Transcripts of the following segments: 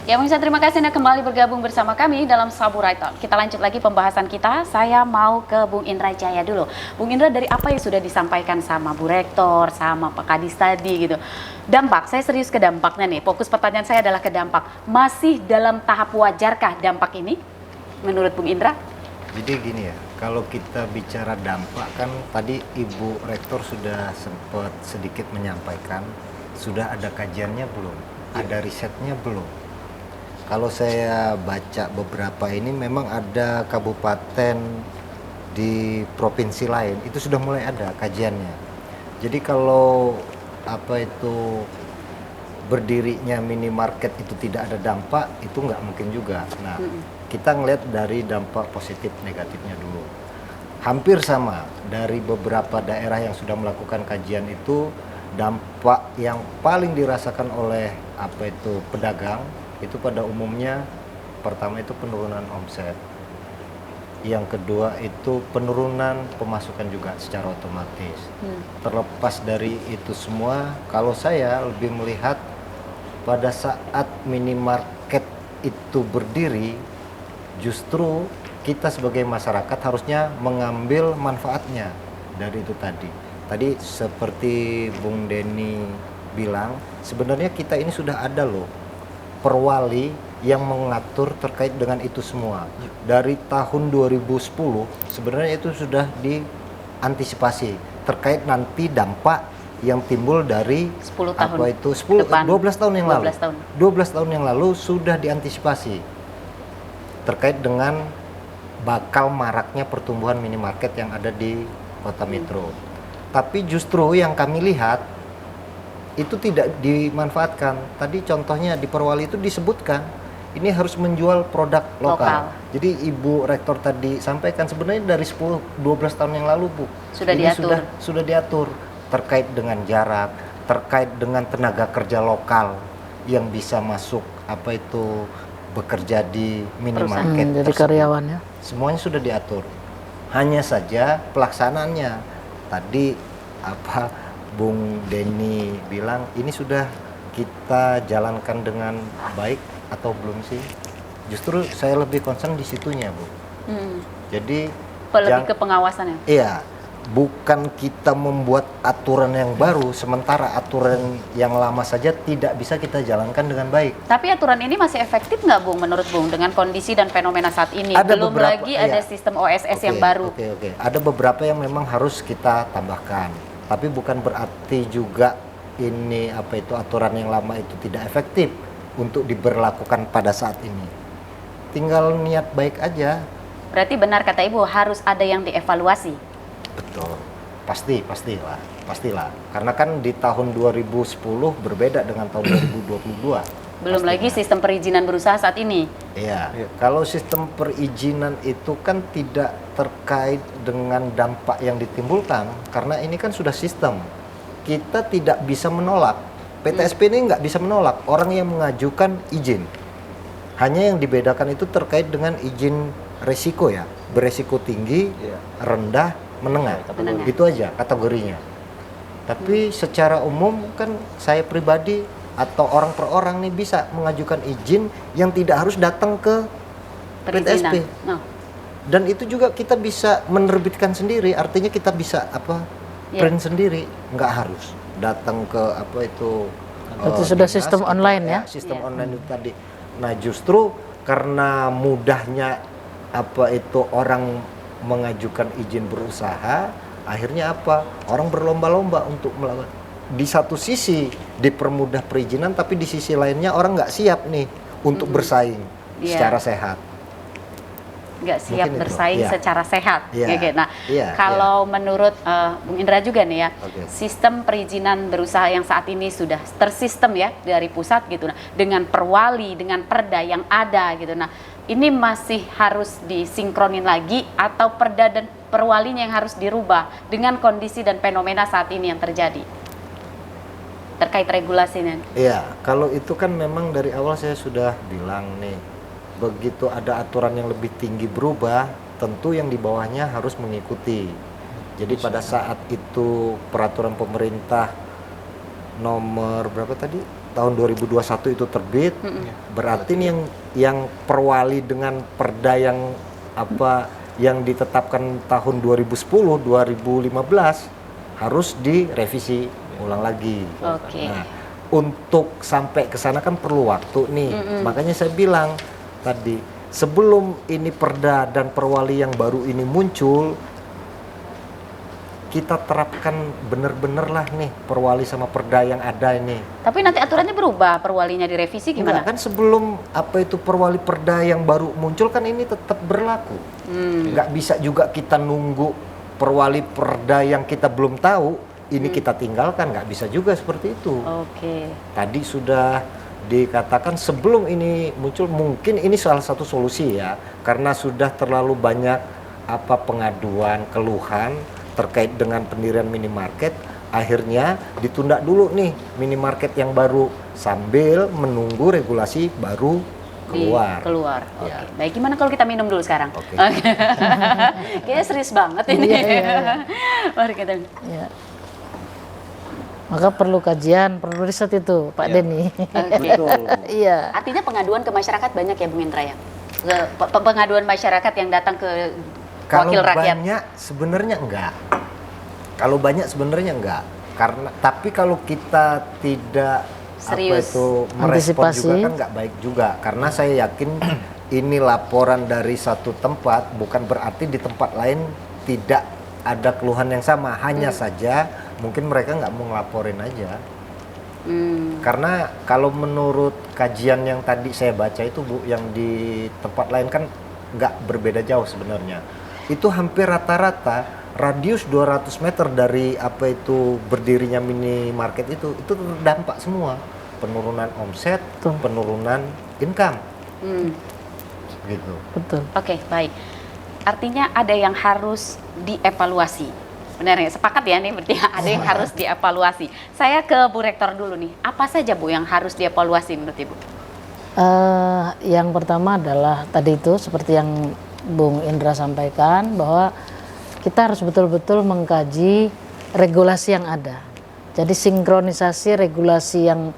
Ya, pemirsa, terima kasih Anda kembali bergabung bersama kami dalam Saburai Talk. Kita lanjut lagi pembahasan kita. Saya mau ke Bung Indra Jaya dulu. Bung Indra, dari apa yang sudah disampaikan sama Bu Rektor, sama Pak Kadis tadi gitu. Dampak, saya serius ke dampaknya nih. Fokus pertanyaan saya adalah ke dampak. Masih dalam tahap wajarkah dampak ini menurut Bung Indra? Jadi gini ya, kalau kita bicara dampak kan tadi Ibu Rektor sudah sempat sedikit menyampaikan, sudah ada kajiannya belum? Ada risetnya belum? Kalau saya baca beberapa ini memang ada kabupaten di provinsi lain itu sudah mulai ada kajiannya. Jadi kalau berdirinya minimarket itu tidak ada dampak, itu nggak mungkin juga. Nah, kita ngelihat dari dampak positif negatifnya dulu. Hampir sama dari beberapa daerah yang sudah melakukan kajian itu, dampak yang paling dirasakan oleh pedagang itu pada umumnya pertama itu penurunan omset, yang kedua itu penurunan pemasukan juga secara otomatis. Terlepas dari itu semua, kalau saya lebih melihat pada saat minimarket itu berdiri, justru kita sebagai masyarakat harusnya mengambil manfaatnya dari itu tadi. Tadi seperti Bung Denny bilang, sebenarnya kita ini sudah ada loh perwali yang mengatur terkait dengan itu semua. Dari tahun 2010 sebenarnya itu sudah diantisipasi terkait nanti dampak yang timbul dari 10 tahun 12 tahun yang lalu. 12 tahun yang lalu sudah diantisipasi terkait dengan bakal maraknya pertumbuhan minimarket yang ada di kota metro. Tapi justru yang kami lihat itu tidak dimanfaatkan. Tadi contohnya di Perwali itu disebutkan ini harus menjual produk lokal. Jadi Ibu Rektor tadi sampaikan sebenarnya dari 10-12 tahun yang lalu, Bu. Sudah ini diatur. Sudah diatur terkait dengan jarak, terkait dengan tenaga kerja lokal yang bisa masuk bekerja di minimarket jadi karyawannya. Semuanya sudah diatur. Hanya saja pelaksanaannya tadi Bung Denny bilang ini sudah kita jalankan dengan baik atau belum sih? Justru saya lebih concern di situnya, Bu. Jadi lebih ke pengawasannya. Iya, bukan kita membuat aturan yang baru, sementara aturan yang lama saja tidak bisa kita jalankan dengan baik. Tapi aturan ini masih efektif nggak, Bung, menurut Bung, dengan kondisi dan fenomena saat ini? Belum lagi ada sistem OSS yang baru. Oke. Ada beberapa yang memang harus kita tambahkan. Tapi bukan berarti juga ini aturan yang lama itu tidak efektif untuk diberlakukan pada saat ini. Tinggal niat baik aja. Berarti benar kata Ibu, harus ada yang dievaluasi. Betul. Pastilah. Karena kan di tahun 2010 berbeda dengan tahun 2022. Belum lagi sistem perizinan berusaha saat ini. Iya. Kalau sistem perizinan itu kan tidak terkait dengan dampak yang ditimbulkan, karena ini kan sudah sistem. Kita tidak bisa menolak. PTSP ini nggak bisa menolak orang yang mengajukan izin. Hanya yang dibedakan itu terkait dengan izin resiko ya, beresiko tinggi, rendah, menengah. Itu aja kategorinya. Tapi secara umum kan saya pribadi atau orang per orang nih bisa mengajukan izin yang tidak harus datang ke PTSP. Dan itu juga kita bisa menerbitkan sendiri, artinya kita bisa print sendiri, nggak harus datang ke itu sudah sistem online ya? Sistem online itu tadi. Nah, justru karena mudahnya orang mengajukan izin berusaha, akhirnya orang berlomba-lomba untuk melakukan. Di satu sisi dipermudah perizinan, tapi di sisi lainnya orang nggak siap nih untuk bersaing secara sehat. Nggak siap bersaing secara sehat. Nah, kalau menurut Bung Indra juga nih ya, sistem perizinan berusaha yang saat ini sudah tersistem ya dari pusat gitu. Nah, dengan perwali, dengan perda yang ada gitu. Nah, ini masih harus disinkronin lagi atau perda dan perwalinya yang harus dirubah dengan kondisi dan fenomena saat ini yang terjadi terkait regulasinya? Iya, kalau itu kan memang dari awal saya sudah bilang nih, begitu ada aturan yang lebih tinggi berubah, tentu yang di bawahnya harus mengikuti. Jadi pada saat itu peraturan pemerintah nomor berapa tadi? tahun 2021 itu terbit, berarti ini yang perwali dengan perda yang yang ditetapkan tahun 2010, 2015 harus direvisi ulang lagi. Nah, untuk sampai ke sana kan perlu waktu nih. Makanya saya bilang tadi, sebelum ini perda dan perwali yang baru ini muncul, kita terapkan bener-bener lah nih perwali sama perda yang ada ini. Tapi nanti aturannya berubah, perwalinya direvisi gimana? Enggak, kan sebelum itu perwali perda yang baru muncul kan ini tetap berlaku. Nggak bisa juga kita nunggu perwali perda yang kita belum tahu ini kita tinggalkan, nggak bisa juga seperti itu. Tadi sudah dikatakan sebelum ini muncul, mungkin ini salah satu solusi ya, karena sudah terlalu banyak pengaduan, keluhan terkait dengan pendirian minimarket, akhirnya ditunda dulu nih minimarket yang baru sambil menunggu regulasi baru keluar. Ya. Baik, gimana kalau kita minum dulu sekarang? Kayaknya serius banget ini. Mari kita. Ya. Maka perlu kajian, perlu riset itu, Pak Denny. Betul. Iya. Artinya pengaduan ke masyarakat banyak ya, Bung Indra ya? Pengaduan masyarakat yang datang ke wakil rakyat. Banyak sebenarnya enggak. Kalau banyak sebenarnya enggak. Tapi kalau kita tidak serius merespon juga kan nggak baik juga. Karena saya yakin ini laporan dari satu tempat, bukan berarti di tempat lain tidak ada keluhan yang sama. Hanya saja mungkin mereka nggak mau ngelaporin aja. Karena kalau menurut kajian yang tadi saya baca itu Bu, yang di tempat lain kan nggak berbeda jauh sebenarnya. Itu hampir rata-rata radius 200 meter dari berdirinya minimarket itu terdampak semua. Penurunan omset, penurunan income. Gitu. Betul. Oke, baik. Artinya ada yang harus dievaluasi. Benar ya? Sepakat ya nih berarti ada yang harus dievaluasi. Saya ke Bu Rektor dulu nih. Apa saja Bu yang harus dievaluasi menurut Ibu? Yang pertama adalah tadi itu seperti yang Bung Indra sampaikan, bahwa kita harus betul-betul mengkaji regulasi yang ada. Jadi sinkronisasi regulasi yang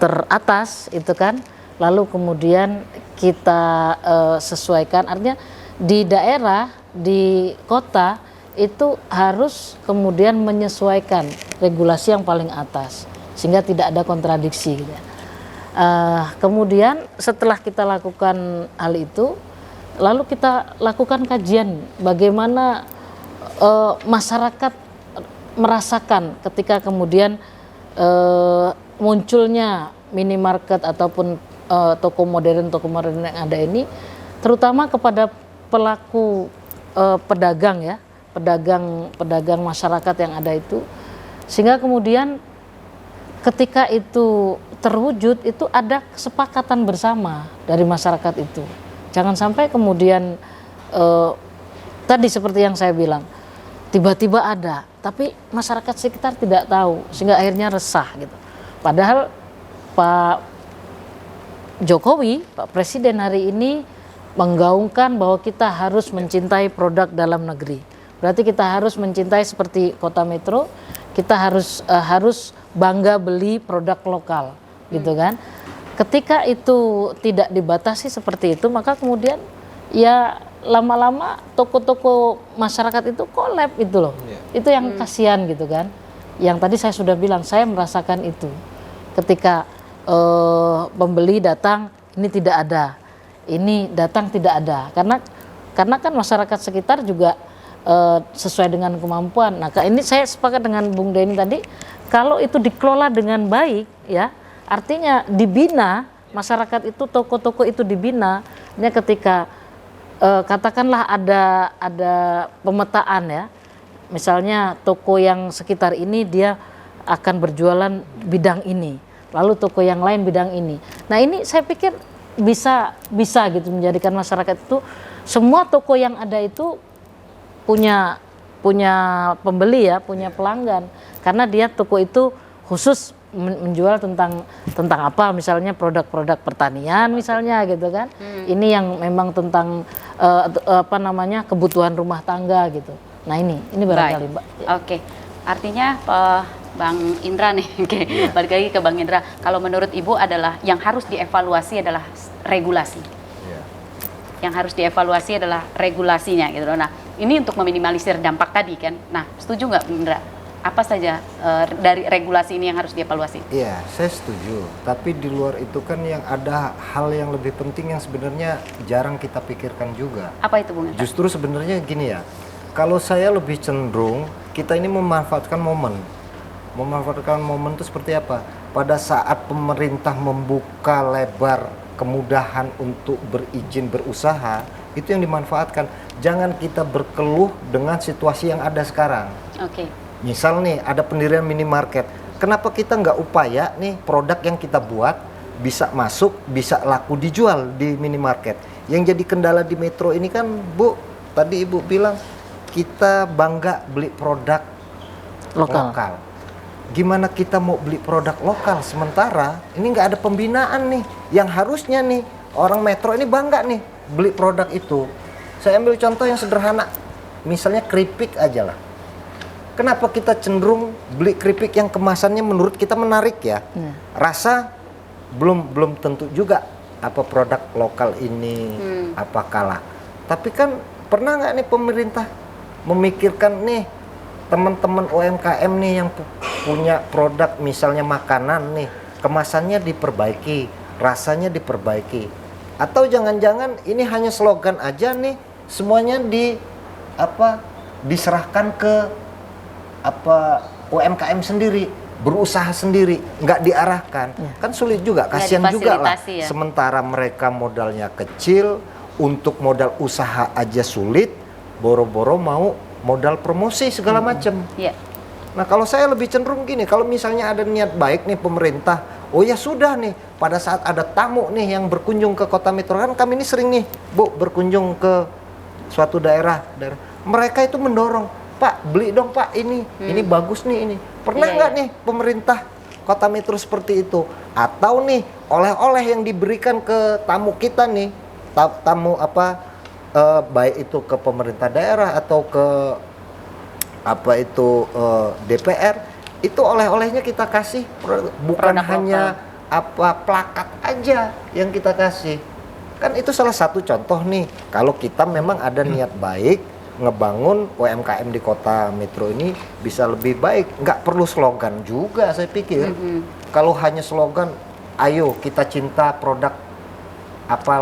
teratas itu kan, lalu kemudian kita sesuaikan. Artinya di daerah, di kota itu harus kemudian menyesuaikan regulasi yang paling atas sehingga tidak ada kontradiksi gitu ya. Kemudian setelah kita lakukan hal itu, lalu kita lakukan kajian bagaimana masyarakat merasakan ketika kemudian munculnya minimarket ataupun toko modern yang ada ini, terutama kepada pelaku pedagang ya, pedagang masyarakat yang ada itu, sehingga kemudian ketika itu terwujud itu ada kesepakatan bersama dari masyarakat itu. Jangan sampai kemudian tadi seperti yang saya bilang, tiba-tiba ada, tapi masyarakat sekitar tidak tahu, sehingga akhirnya resah gitu. Padahal Pak Jokowi, Pak Presiden hari ini menggaungkan bahwa kita harus mencintai produk dalam negeri. Berarti kita harus mencintai seperti Kota Metro, kita harus bangga beli produk lokal, gitu kan. Ketika itu tidak dibatasi seperti itu, maka kemudian ya lama-lama toko-toko masyarakat itu kolab itu loh. Itu yang kasihan gitu kan. Yang tadi saya sudah bilang, saya merasakan itu. Ketika pembeli datang, ini tidak ada. Ini datang tidak ada. Karena kan masyarakat sekitar juga sesuai dengan kemampuan. Nah, ini saya sepakat dengan Bung Denny tadi, kalau itu dikelola dengan baik ya, artinya dibina, masyarakat itu, toko-toko itu dibina. Ketika katakanlah ada pemetaan ya, misalnya toko yang sekitar ini dia akan berjualan bidang ini, lalu toko yang lain bidang ini. Nah, ini saya pikir bisa gitu menjadikan masyarakat itu, semua toko yang ada itu punya pembeli ya, punya pelanggan, karena dia toko itu khusus menjual tentang apa, misalnya produk-produk pertanian misalnya gitu kan. Ini yang memang tentang kebutuhan rumah tangga gitu. Nah, ini barangkali Mbak. Oke. Artinya Bang Indra nih, balik lagi ke Bang Indra. Kalau menurut Ibu adalah yang harus dievaluasi adalah regulasi. Yang harus dievaluasi adalah regulasinya gitu loh. Nah, ini untuk meminimalisir dampak tadi kan. Nah, setuju nggak Bang Indra? Apa saja dari regulasi ini yang harus dievaluasi? Iya, saya setuju. Tapi di luar itu kan yang ada hal yang lebih penting yang sebenarnya jarang kita pikirkan juga. Apa itu Bung Indra? Justru sebenarnya gini ya. Kalau saya lebih cenderung kita ini memanfaatkan momen. Memanfaatkan momen itu seperti apa? Pada saat pemerintah membuka lebar kemudahan untuk berizin berusaha, itu yang dimanfaatkan. Jangan kita berkeluh dengan situasi yang ada sekarang. Oke. Misal nih ada pendirian minimarket, kenapa kita nggak upaya nih produk yang kita buat bisa masuk, bisa laku dijual di minimarket. Yang jadi kendala di Metro ini kan Bu, tadi Ibu bilang kita bangga beli produk lokal. Gimana kita mau beli produk lokal sementara ini nggak ada pembinaan nih, yang harusnya nih orang Metro ini bangga nih beli produk itu. Saya ambil contoh yang sederhana, misalnya keripik aja lah. Kenapa kita cenderung beli keripik yang kemasannya menurut kita menarik ya? Rasa belum tentu juga apa produk lokal ini apa kalah. Tapi kan pernah nggak nih pemerintah memikirkan nih teman-teman UMKM nih yang punya produk misalnya makanan nih, kemasannya diperbaiki, rasanya diperbaiki. Atau jangan-jangan ini hanya slogan aja nih, semuanya diserahkan ke UMKM sendiri, berusaha sendiri, nggak diarahkan. Kan sulit juga, kasihan juga lah. Ya. Sementara mereka modalnya kecil, untuk modal usaha aja sulit, boro-boro mau modal promosi segala macam. Nah kalau saya lebih cenderung gini, kalau misalnya ada niat baik nih pemerintah, oh ya sudah nih, pada saat ada tamu nih yang berkunjung ke kota Metro, kan kami ini sering nih Bu berkunjung ke suatu daerah, mereka itu mendorong, Pak beli dong Pak ini bagus nih ini. Pernah nggak nih pemerintah kota Metro seperti itu? Atau nih oleh-oleh yang diberikan ke tamu kita nih, tamu baik itu ke pemerintah daerah atau ke DPR, itu oleh-olehnya kita kasih bukan produk hanya plakat aja yang kita kasih. Kan itu salah satu contoh nih, kalau kita memang ada niat baik ngebangun UMKM di kota Metro ini bisa lebih baik. Nggak perlu slogan juga saya pikir. Kalau hanya slogan, ayo kita cinta produk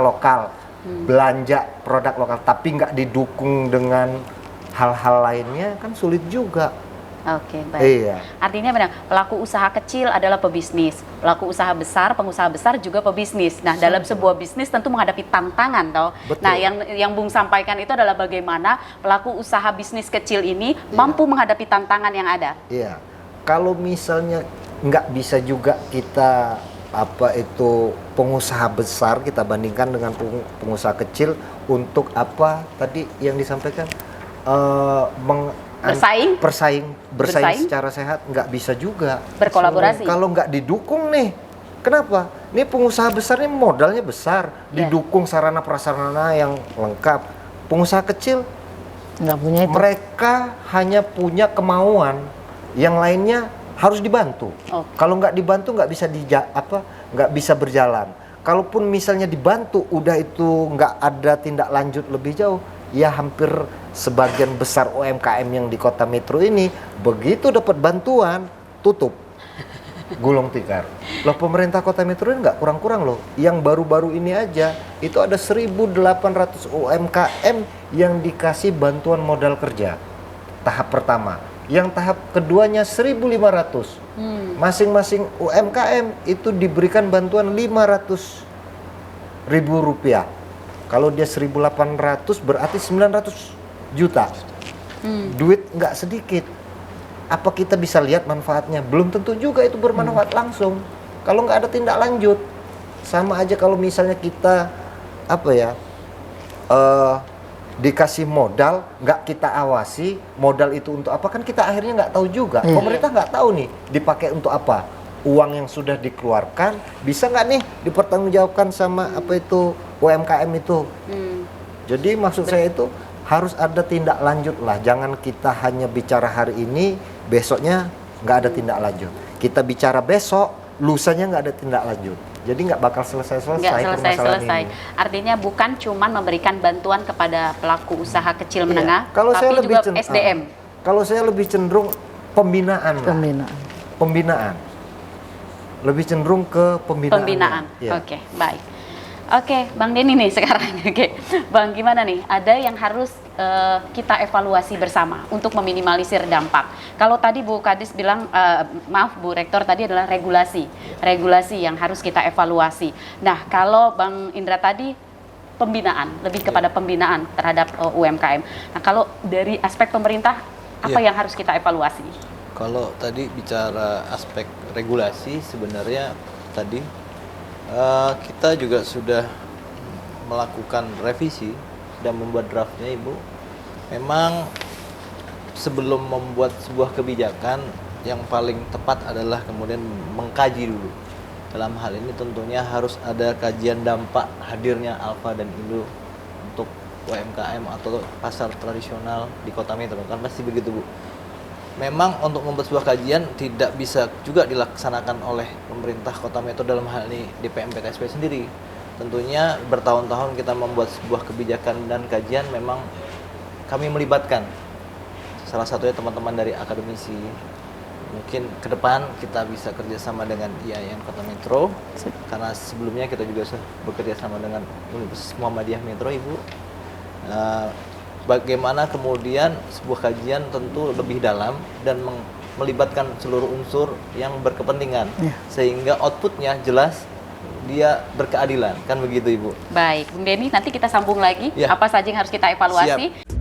lokal, belanja produk lokal, tapi nggak didukung dengan hal-hal lainnya, kan sulit juga. Oke, baik. Iya. Artinya benar, pelaku usaha kecil adalah pebisnis, pelaku usaha besar, pengusaha besar juga pebisnis. Nah, dalam sebuah bisnis tentu menghadapi tantangan, toh. Nah, yang Bung sampaikan itu adalah bagaimana pelaku usaha bisnis kecil ini mampu menghadapi tantangan yang ada. Iya. Kalau misalnya nggak bisa juga kita pengusaha besar kita bandingkan dengan pengusaha kecil untuk tadi yang disampaikan bersaing secara sehat, nggak bisa juga berkolaborasi. Kalau nggak didukung nih, kenapa? Ini pengusaha besar ini modalnya besar, didukung sarana prasarana yang lengkap. Pengusaha kecil nggak punya itu. Mereka hanya punya kemauan, yang lainnya harus dibantu. Kalau nggak dibantu nggak bisa nggak bisa berjalan. Kalaupun misalnya dibantu, udah itu nggak ada tindak lanjut lebih jauh, ya hampir sebagian besar UMKM yang di kota Metro ini begitu dapat bantuan tutup, gulung tikar. Loh pemerintah kota Metro ini nggak kurang-kurang loh. Yang baru-baru ini aja itu ada 1.800 UMKM yang dikasih bantuan modal kerja tahap pertama. Yang tahap keduanya 1.500. Masing-masing UMKM itu diberikan bantuan Rp500.000. Kalau dia 1.800 berarti 900 juta. Duit nggak sedikit. Apa kita bisa lihat manfaatnya? Belum tentu juga itu bermanfaat langsung. Kalau nggak ada tindak lanjut, sama aja kalau misalnya kita dikasih modal, nggak kita awasi modal itu untuk apa, kan kita akhirnya nggak tahu juga. Pemerintah nggak tahu nih dipakai untuk apa. Uang yang sudah dikeluarkan bisa nggak nih dipertanggungjawabkan sama UMKM itu. Jadi maksud saya itu harus ada tindak lanjut lah. Jangan kita hanya bicara hari ini, besoknya nggak ada tindak lanjut. Kita bicara besok, lusanya nggak ada tindak lanjut. Jadi nggak bakal selesai-selesai permasalahan ini. Artinya bukan cuma memberikan bantuan kepada pelaku usaha kecil menengah, Kalau tapi saya juga SDM. Kalau saya lebih cenderung pembinaan. Pembinaan. Lebih cenderung ke pembinaan. Ya. Oke, baik. Oke, Bang Denny nih sekarang. Oke, Bang, gimana nih? Ada yang harus kita evaluasi bersama untuk meminimalisir dampak. Kalau tadi Bu Kadis bilang, maaf Bu Rektor, tadi adalah regulasi yang harus kita evaluasi. Nah, kalau Bang Indra tadi pembinaan, lebih kepada pembinaan terhadap UMKM. Nah, kalau dari aspek pemerintah, apa yang harus kita evaluasi? Kalau tadi bicara aspek regulasi, sebenarnya tadi kita juga sudah melakukan revisi dan membuat draftnya, Ibu. Memang sebelum membuat sebuah kebijakan, yang paling tepat adalah kemudian mengkaji dulu. Dalam hal ini tentunya harus ada kajian dampak hadirnya Alfa dan Indo untuk UMKM atau pasar tradisional di Kota Metro. Kan pasti begitu, Bu. Memang untuk membuat sebuah kajian tidak bisa juga dilaksanakan oleh pemerintah Kota Metro, dalam hal ini DPM PKSP sendiri. Tentunya bertahun-tahun kita membuat sebuah kebijakan dan kajian, memang kami melibatkan salah satunya teman-teman dari akademisi. Mungkin ke depan kita bisa kerjasama dengan IAIN Kota Metro, karena sebelumnya kita juga sudah bekerja sama dengan Universitas Muhammadiyah Metro, Ibu. Bagaimana kemudian sebuah kajian tentu lebih dalam dan melibatkan seluruh unsur yang berkepentingan, sehingga outputnya jelas, dia berkeadilan, kan begitu, Ibu. Baik, Bung Denny, nanti kita sambung lagi apa saja yang harus kita evaluasi. Siap.